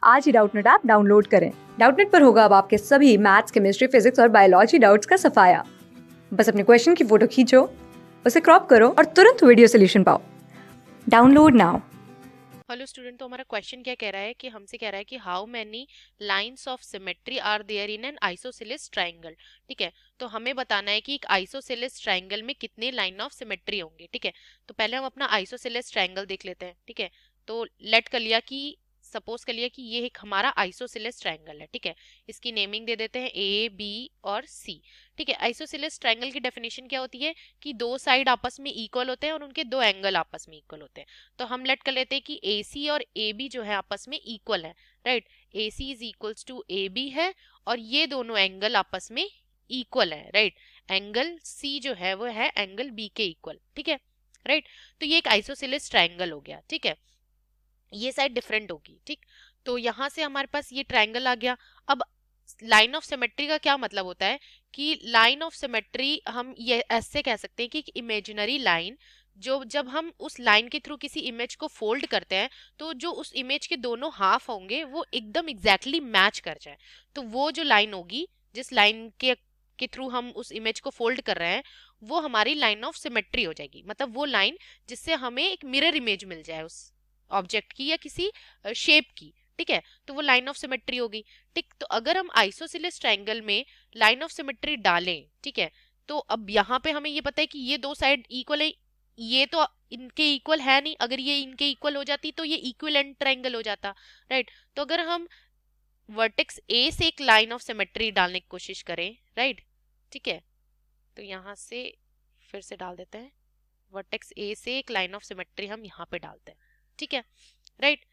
आज ही Doubtnut app download करें। Doubtnut पर होगा अब आपके सभी मैथ्स, केमिस्ट्री, फिजिक्स और बायोलॉजी डाउट्स का सफाया। बस अपने क्वेश्चन की फोटो खींचो, उसे क्रॉप करो और तुरंत वीडियो सोल्यूशन पाओ। Download now. हेलो स्टूडेंट, तो हमारा क्वेश्चन क्या कह रहा है कि हमसे कह रहा है कि how many lines of symmetry are there in an isosceles triangle. ठीक है, तो हमें बताना है कि एक आइसोसेलेस ट्रायंगल में कितने लाइन ऑफ सिमेट्री होंगे। ठीक है, तो पहले हम अपना आइसोसेलेस ट्रायंगल देख लेते हैं। ठीक है, तो लेट कर लिया कि सपोज कर लिया कि ये एक हमारा आइसोसेलेस ट्रायंगल है। ठीक है, इसकी नेमिंग दे देते हैं ए, बी और सी। ठीक है, आइसोसेलेस ट्रायंगल की डेफिनेशन क्या होती है कि दो साइड आपस में इक्वल होते हैं और उनके दो एंगल आपस में इक्वल होते हैं। तो हम लेट कर लेते हैं कि ए सी और ए बी जो है आपस में इक्वल है। Right, A C is equals to A B है और ये दोनों एंगल आपस में इक्वल है। राइट, एंगल सी जो है वो है एंगल बी के इक्वल। ठीक है, राइट, तो ये एक आइसोसेलेस ट्रायंगल हो गया। ठीक है, ये साइड डिफरेंट होगी। ठीक, तो यहां से हमारे पास ये ट्रायंगल आ गया। अब लाइन ऑफ सिमेट्री का क्या मतलब होता है कि लाइन ऑफ सिमेट्री हम ये ऐसे कह सकते हैं कि इमेजिनरी लाइन जो जब हम उस लाइन के थ्रू किसी इमेज को फोल्ड करते हैं तो जो उस इमेज के दोनों हाफ होंगे वो एकदम एग्जैक्टली मैच कर जाए, तो वो जो लाइन होगी जिस लाइन के थ्रू हम उस इमेज को फोल्ड कर रहे हैं वो हमारी लाइन ऑफ सिमेट्री हो जाएगी। मतलब वो लाइन जिससे हमें एक मिरर इमेज मिल जाए उस ऑब्जेक्ट की या किसी शेप की। ठीक है, तो वो लाइन ऑफ सिमेट्री होगी। ठीक, तो अगर हम आइसोसेलेस ट्रायंगल में लाइन ऑफ सिमेट्री डालें, ठीक है, तो अब यहाँ पे हमें ये पता है कि ये दो साइड इक्वल है, ये तो इनके इक्वल है नहीं। अगर ये इनके इक्वल हो जाती तो ये इक्विवेलेंट ट्रायंगल हो जाता। राइट, तो अगर हम वर्टेक्स ए से एक लाइन ऑफ सिमेट्री डालने की कोशिश करें, राइट, ठीक है, तो यहाँ से फिर से डाल देते हैं। वर्टेक्स ए से एक लाइन ऑफ सिमेट्री हम यहाँ पे डालते हैं। ठीक है, राइट,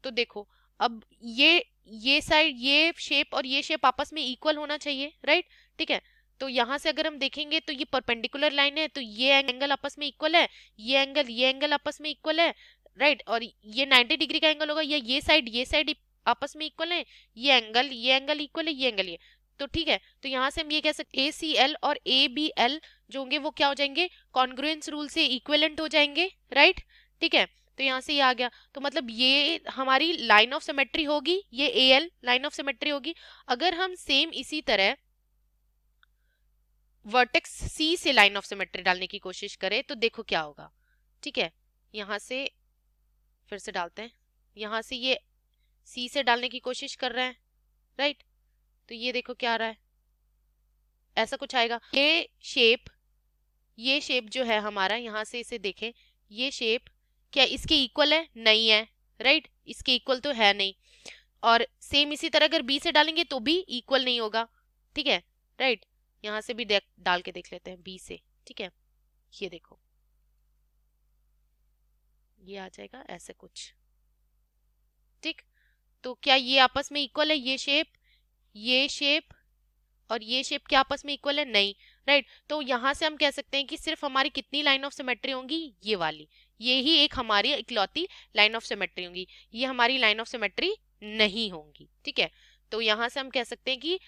तो देखो अब ये साइड ये शेप और ये शेप आपस में इक्वल होना चाहिए। राइट, ठीक है, तो यहां से अगर हम देखेंगे तो ये परपेंडिकुलर लाइन है तो ये एंगल आपस में इक्वल है, ये एंगल आपस में इक्वल है। राइट, और ये 90 डिग्री का एंगल होगा, या ये साइड आपस में इक्वल है, ये एंगल इक्वल है, ये एंगल ये। तो ठीक है, तो यहां से हम ये कह सकते ए सी एल और ए बी एल जो होंगे वो क्या हो जाएंगे, कॉन्ग्रुएंस रूल से इक्विवेलेंट हो जाएंगे। राइट, ठीक है, तो यहाँ से ये आ गया। तो मतलब ये हमारी लाइन ऑफ सिमेट्री होगी, ये A L line of symmetry होगी। अगर हम सेम इसी तरह वर्टेक्स सी से लाइन ऑफ सिमेट्री डालने की कोशिश करें तो देखो क्या होगा। ठीक है, यहां से फिर से डालते हैं, यहां से ये सी से डालने की कोशिश कर रहे हैं। राइट, तो ये देखो क्या आ रहा है, ऐसा कुछ आएगा। ये शेप जो है हमारा, यहां से इसे देखें, ये शेप क्या इसके इक्वल है? नहीं है। राइट, इसके इक्वल तो है नहीं। और सेम इसी तरह अगर बी से डालेंगे तो भी इक्वल नहीं होगा। ठीक है, राइट, यहां से भी डाल के देख लेते हैं बी से। ठीक है, ये देखो ये आ जाएगा ऐसे कुछ। ठीक, तो क्या ये आपस में इक्वल है? ये शेप और ये शेप क्या आपस में इक्वल है? नहीं। राइट, तो यहां से हम कह सकते हैं कि सिर्फ हमारी कितनी लाइन ऑफ सिमेट्री होंगी, ये वाली, ये ही एक हमारी इकलौती लाइन ऑफ सिमेट्री होंगी, ये हमारी लाइन ऑफ सिमेट्री नहीं होंगी। ठीक है, तो यहां से हम कह सकते हैं कि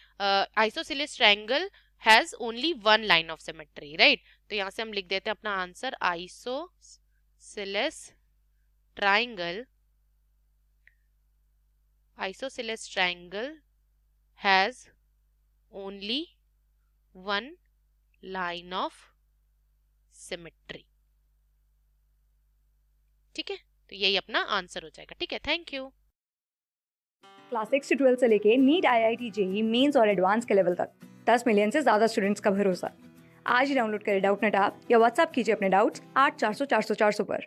isosceles triangle has only one line of symmetry. Right, तो यहां से हम लिख देते हैं अपना answer, isosceles triangle has only one line of symmetry। ठीक है, तो यही अपना आंसर हो जाएगा। ठीक है, थैंक यू। क्लास 6 से 12 से लेके नीट, IIT, जेईई मेंस और एडवांस के लेवल तक 10 मिलियन से ज्यादा स्टूडेंट्स का भरोसा। आज ही डाउनलोड करें डाउटनेट ऐप या व्हाट्सएप कीजिए अपने डाउट्स 8400 400 400 पर।